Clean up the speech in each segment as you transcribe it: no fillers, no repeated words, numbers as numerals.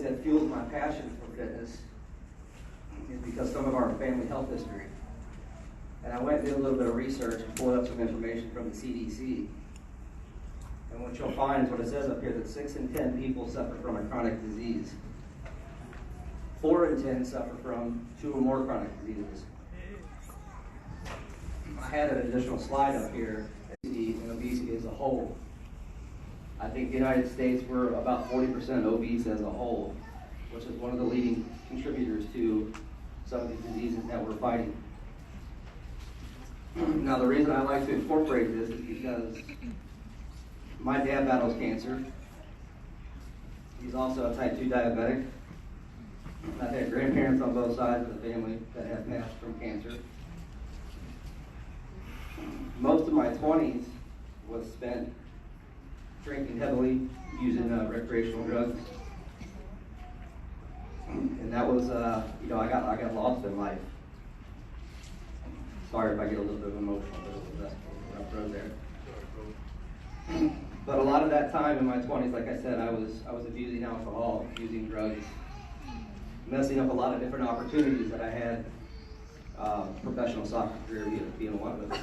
things that fueled my passion for fitness is because some of our family health history. And I went and did a little bit of research and pulled up some information from the CDC. And what you'll find is what it says up here, that 6 in 10 people suffer from a chronic disease. 4 in 10 suffer from 2 or more chronic diseases. I had an additional slide up here, obesity as a whole. I think the United States, we're about 40% obese as a whole, which is one of the leading contributors to some of these diseases that we're fighting. Now, the reason I like to incorporate this is because my dad battles cancer. He's also a type 2 diabetic. I've had grandparents on both sides of the family that have passed from cancer. Most of my 20s was spent drinking heavily, using recreational drugs. And that was, I got lost in life. Sorry if I get a little bit emotional, but it was a rough road there. But a lot of that time in my 20s, like I said, I was abusing alcohol, using drugs, messing up a lot of different opportunities that I had. Professional soccer career being one of them.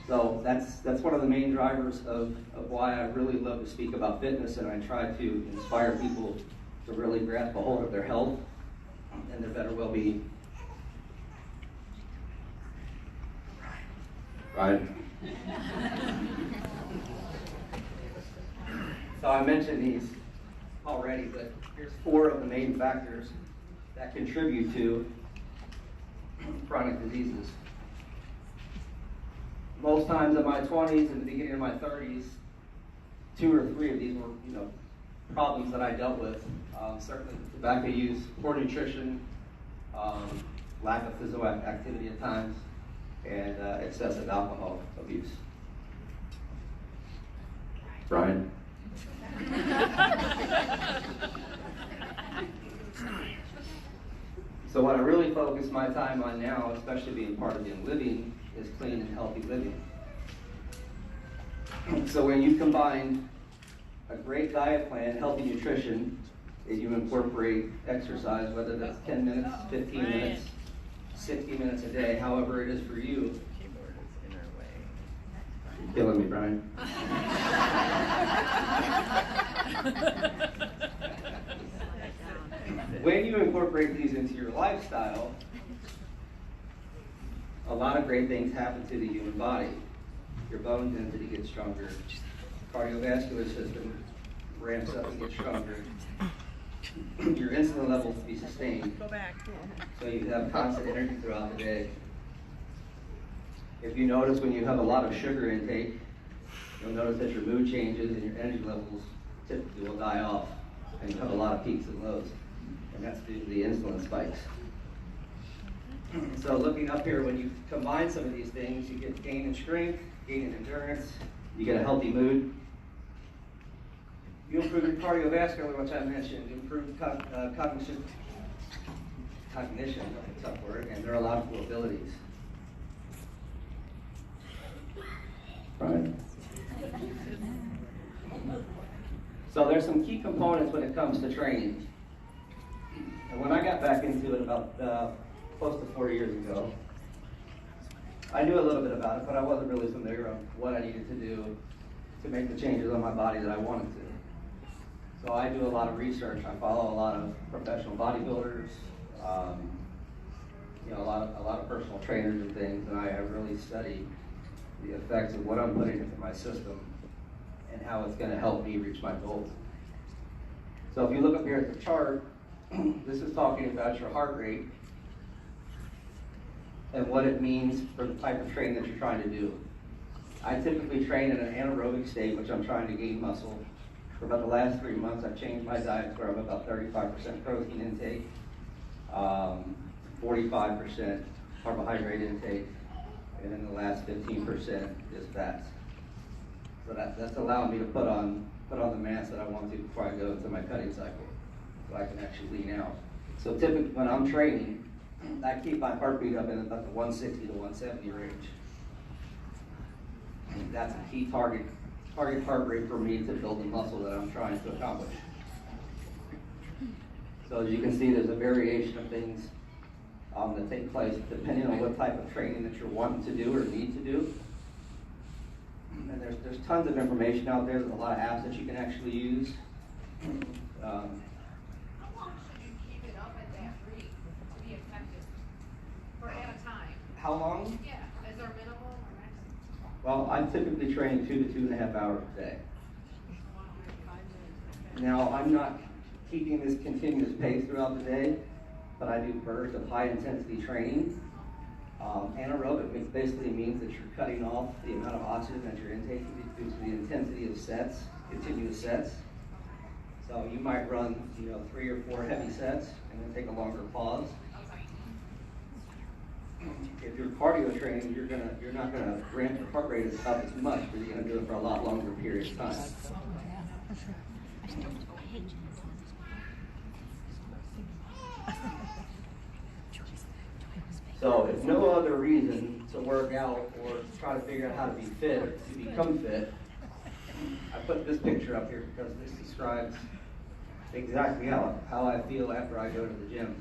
So that's one of the main drivers of why I really love to speak about fitness, and I try to inspire people to really grasp a hold of their health and their better well-being. Right? So I mentioned these already, but here's 4 of the main factors that contribute to chronic diseases. Most times in my 20s and the beginning of my 30s, 2 or 3 of these were, problems that I dealt with. Certainly tobacco use, poor nutrition, lack of physical activity at times, and excessive alcohol abuse. Brian? So what I really focus my time on now, especially being part of Young Living, is clean and healthy living. So when you combine a great diet plan, healthy nutrition, and you incorporate exercise, whether that's 10 minutes, 15 minutes, 60 minutes a day, however it is for you. Keyboard is in our way. You're killing me, Brian. When you incorporate these into your lifestyle, a lot of great things happen to the human body. Your bone density gets stronger. Cardiovascular system ramps up and gets stronger. Your insulin levels be sustained. Go back. So you have constant energy throughout the day. If you notice when you have a lot of sugar intake, you'll notice that your mood changes and your energy levels typically will die off, and you have a lot of peaks and lows. And that's due to the insulin spikes. So looking up here, when you combine some of these things, you get gain in strength, gain in endurance, you get a healthy mood. You improve your cardiovascular, which I mentioned, improve cognition, that's a tough word, and neurological abilities. Right. So there's some key components when it comes to training. And when I got back into it about close to 4 years ago, I knew a little bit about it, but I wasn't really familiar on what I needed to do to make the changes on my body that I wanted to. So I do a lot of research. I follow a lot of professional bodybuilders, a lot of personal trainers and things, and I really study the effects of what I'm putting into my system and how it's going to help me reach my goals. So if you look up here at the chart, this is talking about your heart rate and what it means for the type of training that you're trying to do. I typically train in an anaerobic state, which I'm trying to gain muscle. For about the last 3 months, I've changed my diet to where I'm about 35% protein intake, 45% carbohydrate intake, and then the last 15% is fats. So that's allowing me to put on the mass that I want to before I go into my cutting cycle, so I can actually lean out. So typically when I'm training, I keep my heartbeat up in about the 160 to 170 range. That's a key target target heart rate for me to build the muscle that I'm trying to accomplish. So as you can see, there's a variation of things that take place depending on what type of training that you're wanting to do or need to do. And there's tons of information out there. There's a lot of apps that you can actually use. How long should you keep it up at that rate to be effective? Or at a time? How long? Yeah, is there minimal or maximum? Well, I typically train 2 to 2.5 hours a day. Now, I'm not keeping this continuous pace throughout the day, but I do bursts of high intensity training. Anaerobic basically means that you're cutting off the amount of oxygen that you're intaking due to the intensity of sets, continuous sets. So you might run, 3 or 4 heavy sets and then take a longer pause. If you're cardio training, you're not gonna ramp your heart rate up as much, but you're gonna do it for a lot longer period of time. So if no other reason to work out or try to figure out how to be fit or to become fit, I put this picture up here because this describes exactly how I feel after I go to the gym.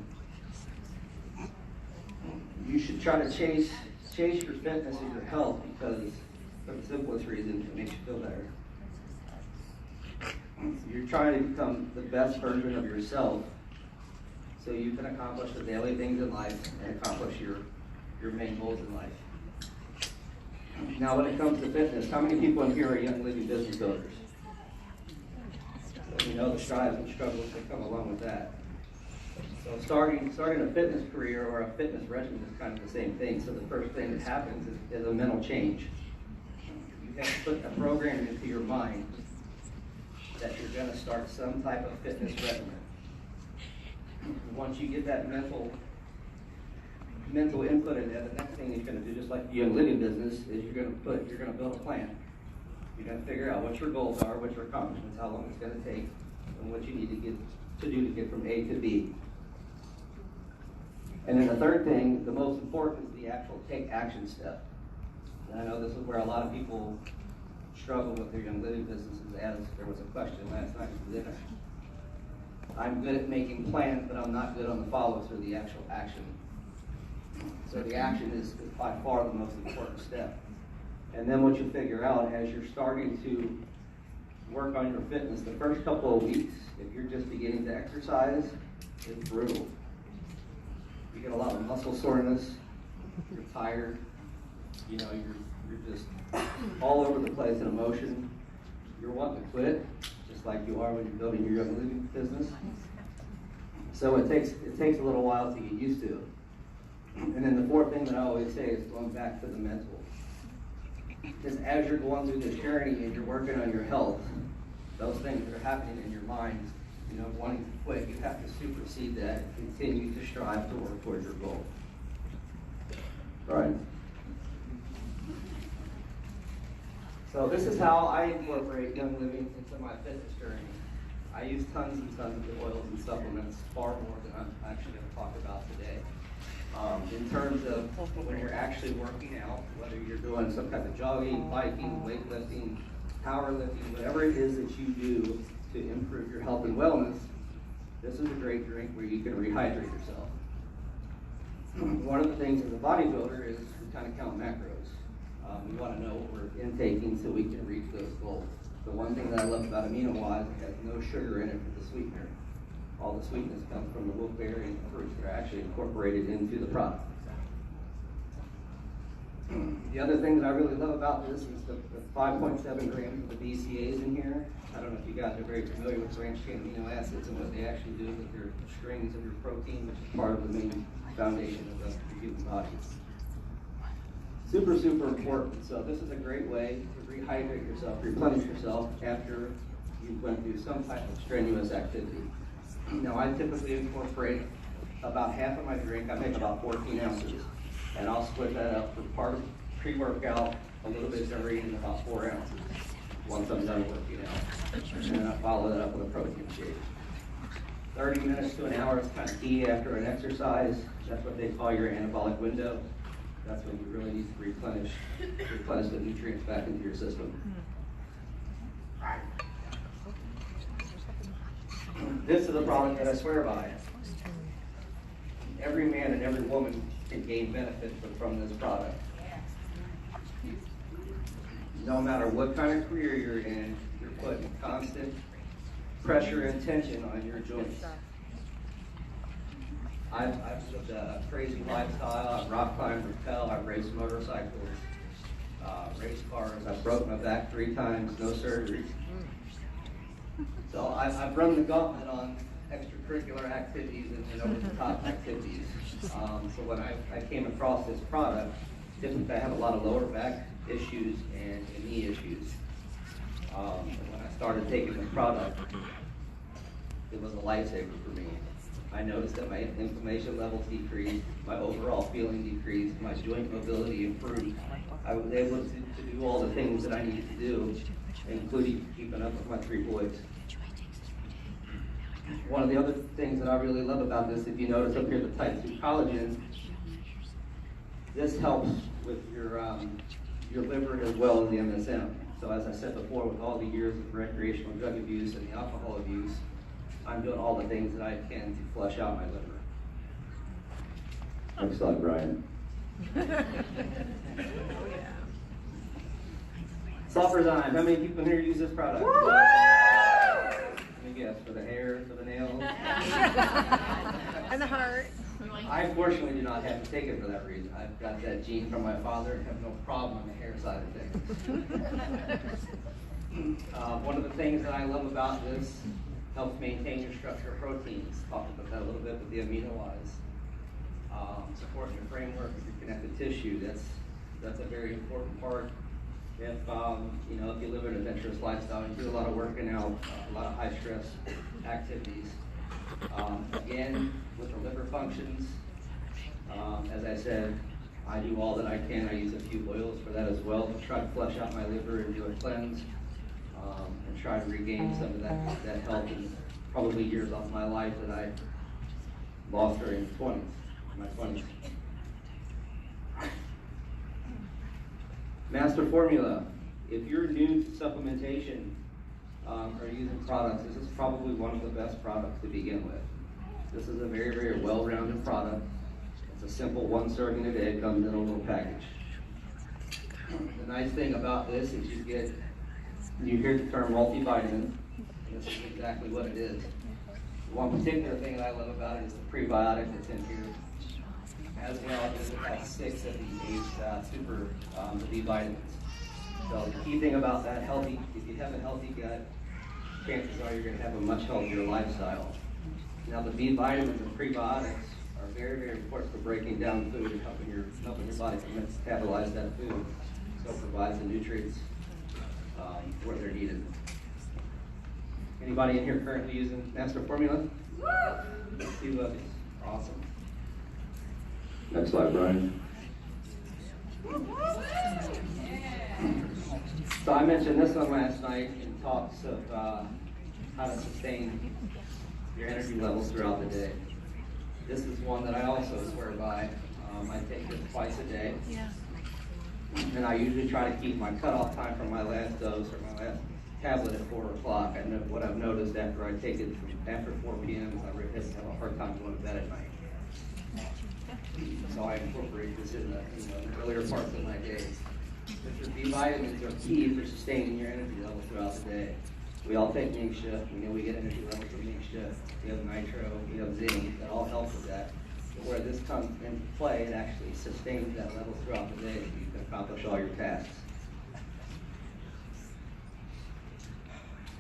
You should try to chase your fitness and your health because, for the simplest reason, it makes you feel better. You're trying to become the best version of yourself so you can accomplish the daily things in life and accomplish your main goals in life. Now, when it comes to fitness, how many people in here are young living business builders? So you know the strides and struggles that come along with that. So starting a fitness career or a fitness regimen is kind of the same thing. So the first thing that happens is a mental change. You have to put a program into your mind that you're going to start some type of fitness regimen. Once you get that mental input in there, the next thing you're going to do, just like the young living business, is you're going to build a plan. You're going to figure out what your goals are, what your accomplishments, how long it's going to take, and what you need to do to get from A to B. And then the third thing, the most important, is the actual take action step. And I know this is where a lot of people struggle with their young living businesses, as there was a question last night at dinner. I'm good at making plans, but I'm not good on the follow through, the actual action. So the action is by far the most important step. And then what you figure out as you're starting to work on your fitness, the first couple of weeks, if you're just beginning to exercise, it's brutal. You get a lot of muscle soreness, you're tired, you're just all over the place in emotion. You're wanting to quit, just like you are when you're building your young living business. So it takes a little while to get used to. And then the fourth thing that I always say is going back to the mental. Just as you're going through this journey and you're working on your health, those things that are happening in your mind, wanting to quit, you have to supersede that and continue to strive to work towards your goal. Right? So this is how I incorporate young living into my fitness journey. I use tons and tons of oils and supplements, far more than I'm actually going to talk about today. In terms of when you're actually working out, whether you're doing some type of jogging, biking, weightlifting, powerlifting, whatever it is that you do to improve your health and wellness, this is a great drink where you can rehydrate yourself. One of the things as a bodybuilder is we kind of count macros. We want to know what we're intaking so we can reach those goals. The one thing that I love about Amino Wise is it has no sugar in it for the sweetener. All the sweetness comes from the wolfberry and the fruits that are actually incorporated into the product. The other thing that I really love about this is the 5.7 grams of the BCAAs in here. I don't know if you guys are very familiar with branched chain amino acids and what they actually do with your strings of your protein, which is part of the main foundation of the human body. Super, super important. So this is a great way to rehydrate yourself, replenish yourself after you went through some type of strenuous activity. Now, I typically incorporate about half of my drink. I make about 14 ounces. And I'll split that up for part of pre-workout, a little bit during, and about 4 ounces once I'm done working out. And then I follow that up with a protein shake. 30 minutes to an hour is kind of key after an exercise. That's what they call your anabolic window. That's when you really need to replenish the nutrients back into your system. This is a product that I swear by. Every man and every woman can gain benefit from this product. No matter what kind of career you're in, you're putting constant pressure and tension on your joints. I've lived a crazy lifestyle. I've rock climbed, rappel, I've raced motorcycles, raced cars. I've broken my back 3 times, no surgery. So I've run the gauntlet on extracurricular activities and over-the-top activities. So when I came across this product, I have a lot of lower back issues and knee issues. When I started taking this product, it was a lifesaver for me. I noticed that my inflammation levels decreased, my overall feeling decreased, my joint mobility improved. I was able to do all the things that I needed to do, including keeping up with my 3 boys. One of the other things that I really love about this, if you notice up here the type 2 collagen, this helps with your liver as well as the MSM. So as I said before, with all the years of recreational drug abuse and the alcohol abuse, I'm doing all the things that I can to flush out my liver. Next slide, Brian. Sulfurzyme. How many people here use this product? Let me guess, for the hair, for the nails? And the heart. I fortunately do not have to take it for that reason. I've got that gene from my father and have no problem on the hair side of things. One of the things that I love about this, helps maintain your structure of proteins. Talked about that a little bit with the amino-wise. Supporting your framework of your connective tissue. That's a very important part. If if you live an adventurous lifestyle, you do a lot of working out, a lot of high stress activities. Again, with the liver functions, as I said, I do all that I can. I use a few oils for that as well to try to flush out my liver and do a cleanse, and try to regain some of that health and probably years off my life that I lost during my 20s. Master formula. If you're new to supplementation or using products, this is probably one of the best products to begin with. This is a very, very well-rounded product. It's a simple 1 serving a day. It comes in a little package. The nice thing about this is you hear the term multivitamin, and this is exactly what it is. One particular thing that I love about it is the prebiotic that's in here. As well as it has 6 of these super B vitamins. So the key thing about that, if you have a healthy gut, chances are you're going to have a much healthier lifestyle. Now the B vitamins and prebiotics are very, very important for breaking down food and helping your body to metabolize that food. So it provides the nutrients where they're needed. Anybody in here currently using Master Formula? You love it. Awesome. Next slide, Brian. So I mentioned this one last night in talks of how to sustain your energy levels throughout the day. This is one that I also swear by. I take this twice a day. And I usually try to keep my cutoff time for my last dose or my last tablet at 4 o'clock. I know what I've noticed after I take it after 4 p.m. is I really have a hard time going to bed at night. So I incorporate this in the earlier parts of my day. But your B vitamins are key for sustaining your energy levels throughout the day. We all take mink shift. We know we get energy levels from mink shift. We have nitro, we have zinc. That all helps with that. But where this comes into play, it actually sustains that level throughout the day so you can accomplish all your tasks.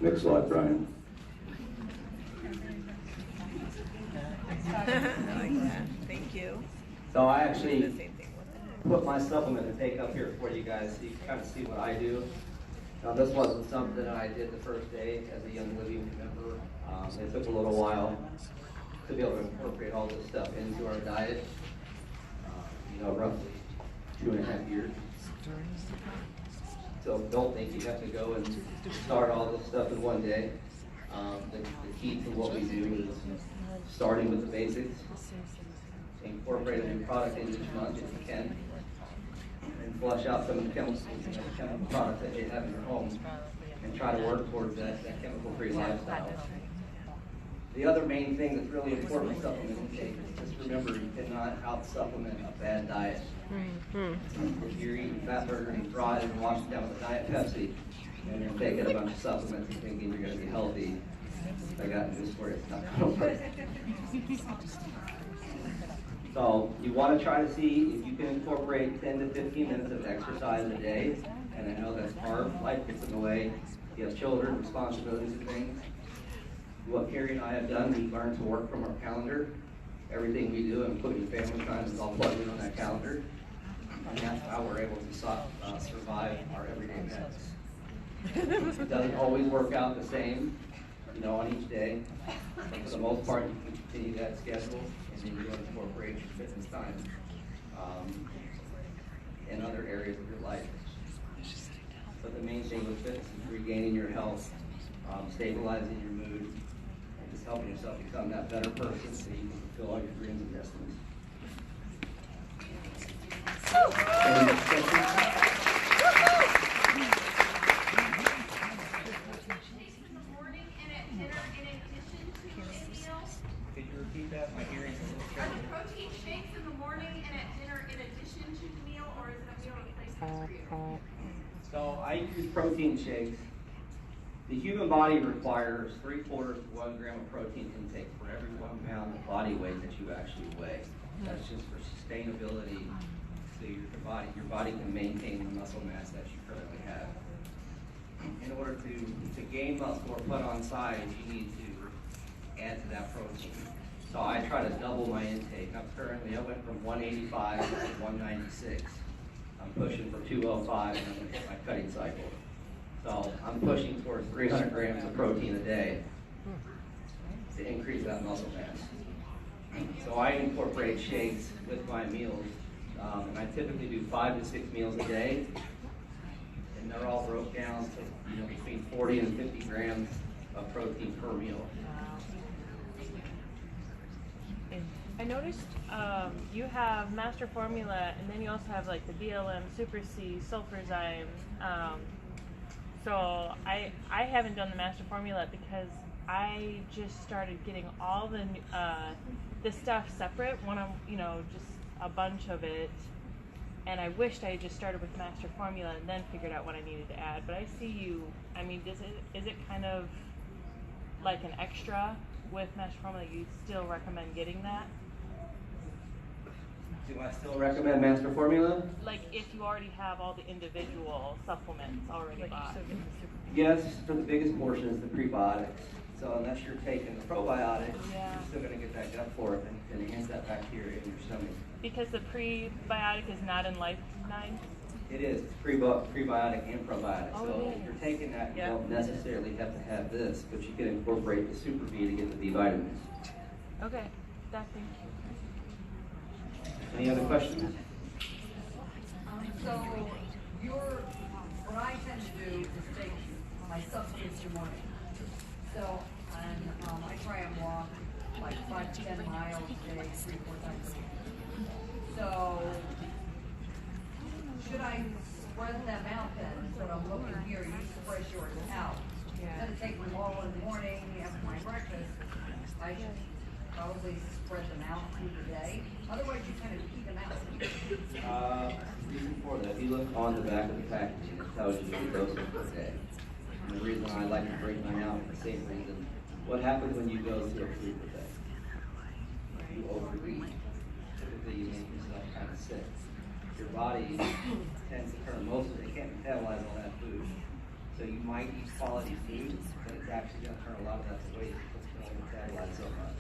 Next slide, Brian. I like that. Thank you. So I The actually same thing with it. put my supplement intake up here for you guys so you can kind of see what I do. Now this wasn't something that I did the first day as a Young Living member. It took a little while to be able to incorporate all this stuff into our diet. Roughly 2.5 years. So don't think you have to go and start all this stuff in one day. The key to what we do is starting with the basics, incorporate a new product in each month if you can, and flush out some of the chemical products that you have in your home and try to work towards that chemical-free lifestyle. The other main thing that's really important with supplement intake is just remember you cannot out-supplement a bad diet. If you're eating fat burger and fries and washing down with a Diet Pepsi, and you're taking a bunch of supplements and thinking you're going to be healthy, I got news for you, it's not going to work. So you want to try to see if you can incorporate 10 to 15 minutes of exercise a day, and I know that's hard, life gets in the way, you have children, responsibilities and things. What Carrie and I have done, we've learned to work from our calendar. Everything we do, including family time, is all plugged in on that calendar. And that's how we're able to survive our everyday meds. It doesn't always work out the same, on each day. But for the most part, you can continue that schedule, and then you incorporate your fitness time in other areas of your life. But the main thing with fitness is regaining your health, stabilizing your mood, and just helping yourself become that better person so you can fulfill all your dreams and destinies. Any questions? In the morning and at dinner in addition to a meal? Could you repeat that? My hearing's a little Are the protein shakes in the morning and at dinner in addition to the meal, or is it a meal replacement for you? So I use protein shakes. The human body requires 3/4 to 1 gram of protein intake for every 1 pound of body weight that you actually weigh. That's just for sustainability, so your body can maintain the muscle mass that you currently have. In order to gain muscle or put on size, you need to add to that protein. So I try to double my intake. I went from 185 to 196. I'm pushing for 205 and I'm going to hit my cutting cycle. So I'm pushing towards 300 grams of protein a day to increase that muscle mass. So I incorporate shakes with my meals, and I typically do 5 to 6 meals a day, and they're all broke down to between 40 and 50 grams of protein per meal. I noticed you have Master Formula, and then you also have like the BLM, Super C, Sulfurzyme. So I haven't done the Master Formula because I just started getting all the stuff separate. Just a bunch of it, and I wished I had just started with Master Formula and then figured out what I needed to add. But I see you. I mean, is it kind of like an extra with Master Formula? You still recommend getting that? Do I still recommend Master Formula? Like if you already have all the individual supplements already bought. Yes, for the biggest portion is the prebiotics. So unless you're taking the probiotics, Yeah. you're still going to get that gut flora and enhance that bacteria in your stomach. Because the prebiotic is not in Life9? It is. It's prebiotic and probiotic. Oh, So it if is. you're taking that, you Yeah. don't necessarily have to have this, but you can incorporate the Super B to get the B vitamins. Okay, thank you. Any other questions? So, what I tend to do is take my substance in the morning. So, I try and walk like 5 to 10 miles a day, 3 or 4 times a week. So, should I spread them out then? So I'm looking here, you spread yours out. Instead of taking them all in the morning after my breakfast, I should probably spread them out through the day. Otherwise, you kind of keep them out. Reason for that, if you look on the back of the packaging, it tells you the dosage per day. And the reason I like to break mine out is the same reason. What happens when you go to a food per day? You overeat. Typically, you make yourself kind of sick. Your body tends to turn most of it. It can't metabolize all that food. So you might eat quality food, but it's actually going to turn a lot of that to waste because it's going to metabolize so much.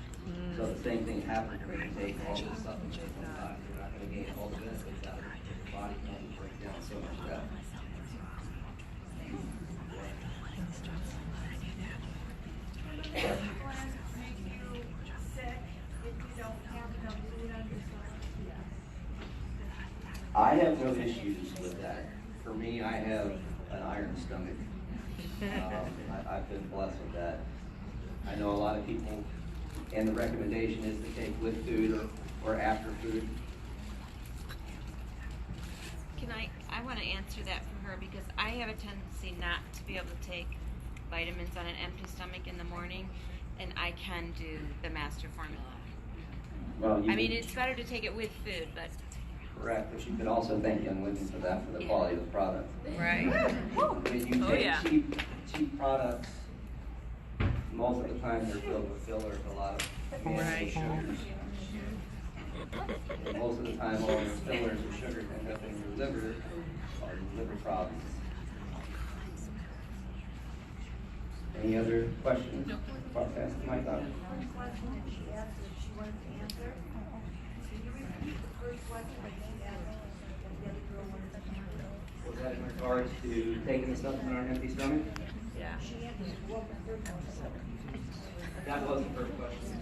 So the same thing happens when you take all the supplements at one time. You're not going to gain all the benefits out of it. Your body can only break down so much of that. Plans make you sick if you don't have enough food on your stomach? I have no issues with that. For me, I have an iron stomach. I've been blessed with that. I know a lot of people, and the recommendation is to take with food or after food. I want want to answer that for her because I have a tendency not to be able to take vitamins on an empty stomach in the morning, and I can do the master formula. Well, you I mean, could- it's better to take it with food, but Correct, but you could also thank Young Living for that, for the quality of the product. right. When you Oh, take yeah. cheap products, most of the time they're filled with fillers, a lot of Right. sugars. And most of the time, all those fillers and sugars end up in your liver, causing liver problems. Any other questions? Pass the mic up. First question that she asked if she wanted to answer. Can you repeat the first question that she asked that the other girl wanted to answer? Was that in regards to taking the supplement on an empty stomach? Yeah. She answered what was the first question? That was the first question.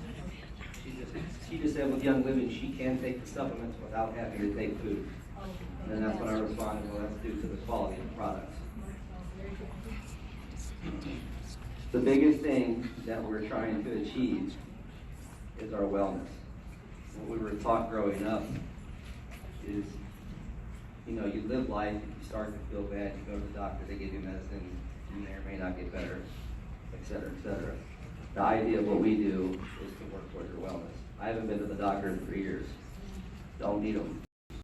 She just said with Young Living, she can take the supplements without having to take food. And then that's when I responded, well, that's due to the quality of the products. The biggest thing that we're trying to achieve is our wellness. What we were taught growing up is, you know, you live life, if you start to feel bad, you go to the doctor, they give you medicine, you may or may not get better, et cetera, et cetera. The idea of what we do is to work towards your wellness. I haven't been to the doctor in 3 years. Don't need them.